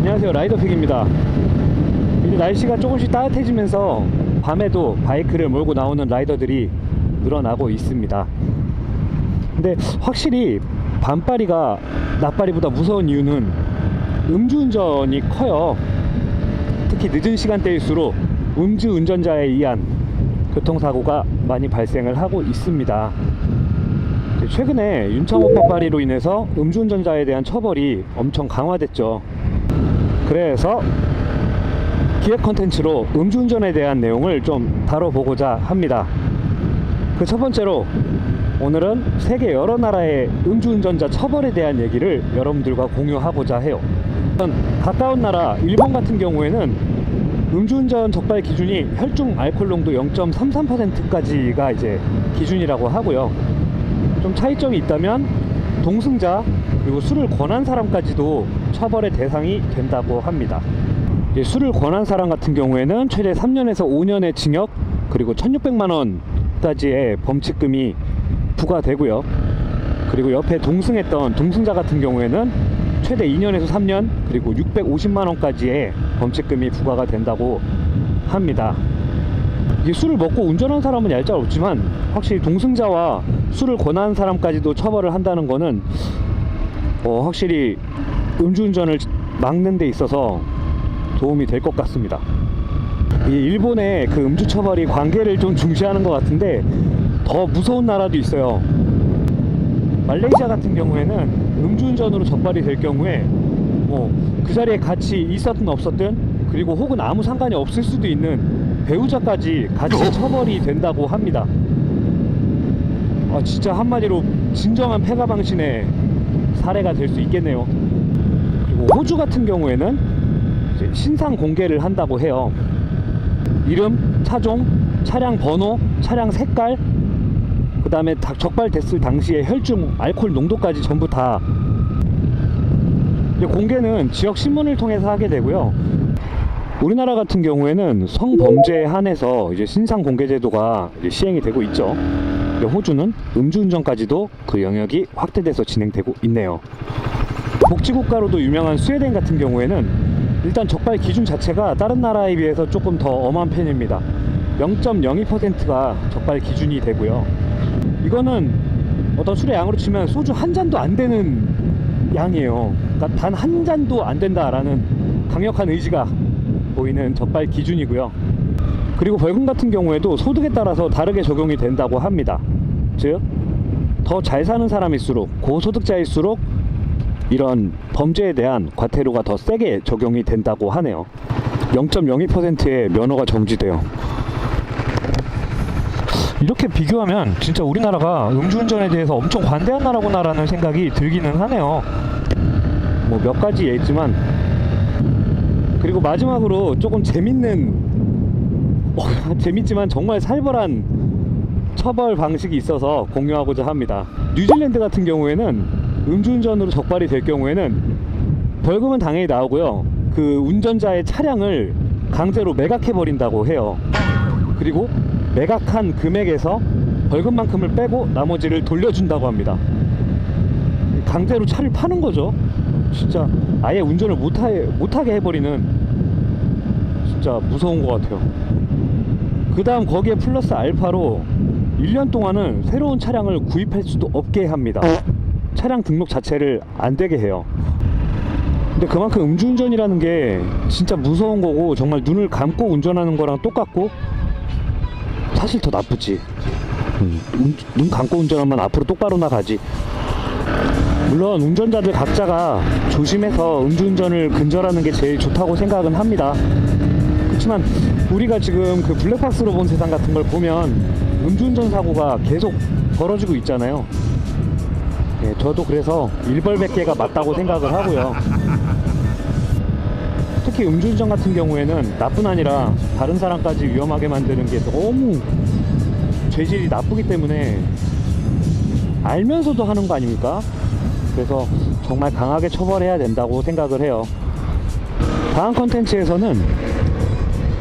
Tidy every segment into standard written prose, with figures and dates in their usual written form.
안녕하세요, 라이더픽입니다. 이제 날씨가 조금씩 따뜻해지면서 밤에도 바이크를 몰고 나오는 라이더들이 늘어나고 있습니다. 근데 확실히 밤바리가 낮바리보다 무서운 이유는 음주운전이 커요. 특히 늦은 시간대일수록 음주운전자에 의한 교통사고가 많이 발생을 하고 있습니다. 최근에 윤창호법 발의로 인해서 음주운전자에 대한 처벌이 엄청 강화됐죠. 그래서 기획 컨텐츠로 음주운전에 대한 내용을 좀 다뤄보고자 합니다. 그 첫 번째로 오늘은 세계 여러 나라의 음주운전자 처벌에 대한 얘기를 여러분들과 공유하고자 해요. 가까운 나라 일본 같은 경우에는 음주운전 적발 기준이 혈중 알코올 농도 0.33%까지가 이제 기준이라고 하고요. 좀 차이점이 있다면 동승자 그리고 술을 권한 사람까지도 처벌의 대상이 된다고 합니다. 이제 술을 권한 사람 같은 경우에는 최대 3년에서 5년의 징역 그리고 1,600만 원까지의 범칙금이 부과되고요. 그리고 옆에 동승했던 동승자 같은 경우에는 최대 2년에서 3년 그리고 650만 원까지의 범칙금이 부과가 된다고 합니다. 이게 술을 먹고 운전한 사람은 얄짤없지만 확실히 동승자와 술을 권한 사람까지도 처벌을 한다는 거는 확실히 음주운전을 막는 데 있어서 도움이 될 것 같습니다. 이 일본의 그 음주 처벌이 관계를 좀 중시하는 것 같은데 더 무서운 나라도 있어요. 말레이시아 같은 경우에는 음주운전으로 적발이 될 경우에 그 자리에 같이 있었든 없었든 그리고 혹은 아무 상관이 없을 수도 있는 배우자까지 같이 처벌이 된다고 합니다. 진짜 한마디로 진정한 패가망신의 사례가 될 수 있겠네요. 그리고 호주 같은 경우에는 이제 신상 공개를 한다고 해요. 이름, 차종, 차량 번호, 차량 색깔, 그 다음에 적발됐을 당시의 혈중 알코올 농도까지 전부 다 공개는 지역 신문을 통해서 하게 되고요. 우리나라 같은 경우에는 성범죄에 한해서 이제 신상 공개 제도가 이제 시행이 되고 있죠. 호주는 음주운전까지도 그 영역이 확대돼서 진행되고 있네요. 복지국가로도 유명한 스웨덴 같은 경우에는 일단 적발 기준 자체가 다른 나라에 비해서 조금 더 엄한 편입니다. 0.02%가 적발 기준이 되고요. 이거는 어떤 술의 양으로 치면 소주 한 잔도 안 되는 양이에요. 그러니까 단 한 잔도 안 된다라는 강력한 의지가 보이는 적발 기준이고요. 그리고 벌금 같은 경우에도 소득에 따라서 다르게 적용이 된다고 합니다. 즉, 더 잘 사는 사람일수록 고소득자일수록 이런 범죄에 대한 과태료가 더 세게 적용이 된다고 하네요. 0.02%의 면허가 정지돼요. 이렇게 비교하면 진짜 우리나라가 음주운전에 대해서 엄청 관대한 나라구나라는 생각이 들기는 하네요. 몇 가지 있지만. 그리고 마지막으로 조금 재밌지만 정말 살벌한 처벌 방식이 있어서 공유하고자 합니다. 뉴질랜드 같은 경우에는 음주운전으로 적발이 될 경우에는 벌금은 당연히 나오고요. 그 운전자의 차량을 강제로 매각해 버린다고 해요. 그리고 매각한 금액에서 벌금만큼을 빼고 나머지를 돌려준다고 합니다. 강제로 차를 파는 거죠. 진짜 아예 운전을 못하게 해버리는, 진짜 무서운 것 같아요. 그 다음 거기에 플러스 알파로 1년 동안은 새로운 차량을 구입할 수도 없게 합니다. 차량 등록 자체를 안 되게 해요. 근데 그만큼 음주운전이라는 게 진짜 무서운 거고, 정말 눈을 감고 운전하는 거랑 똑같고 사실 더 나쁘지. 눈 감고 운전하면 앞으로 똑바로 나가지. 물론 운전자들 각자가 조심해서 음주운전을 근절하는 게 제일 좋다고 생각은 합니다. 그렇지만 우리가 지금 그 블랙박스로 본 세상 같은 걸 보면 음주운전 사고가 계속 벌어지고 있잖아요. 저도 그래서 일벌백계가 맞다고 생각을 하고요. 특히 음주운전 같은 경우에는 나뿐 아니라 다른 사람까지 위험하게 만드는 게 너무 죄질이 나쁘기 때문에 알면서도 하는 거 아닙니까? 그래서 정말 강하게 처벌해야 된다고 생각을 해요. 다음 컨텐츠에서는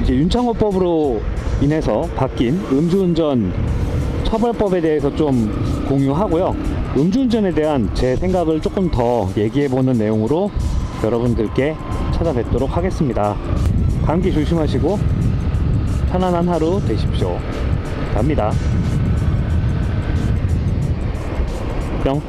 이제 윤창호법으로 인해서 바뀐 음주운전 처벌법에 대해서 좀 공유하고요. 음주운전에 대한 제 생각을 조금 더 얘기해보는 내용으로 여러분들께 찾아뵙도록 하겠습니다. 감기 조심하시고 편안한 하루 되십시오. 갑니다. 뿅.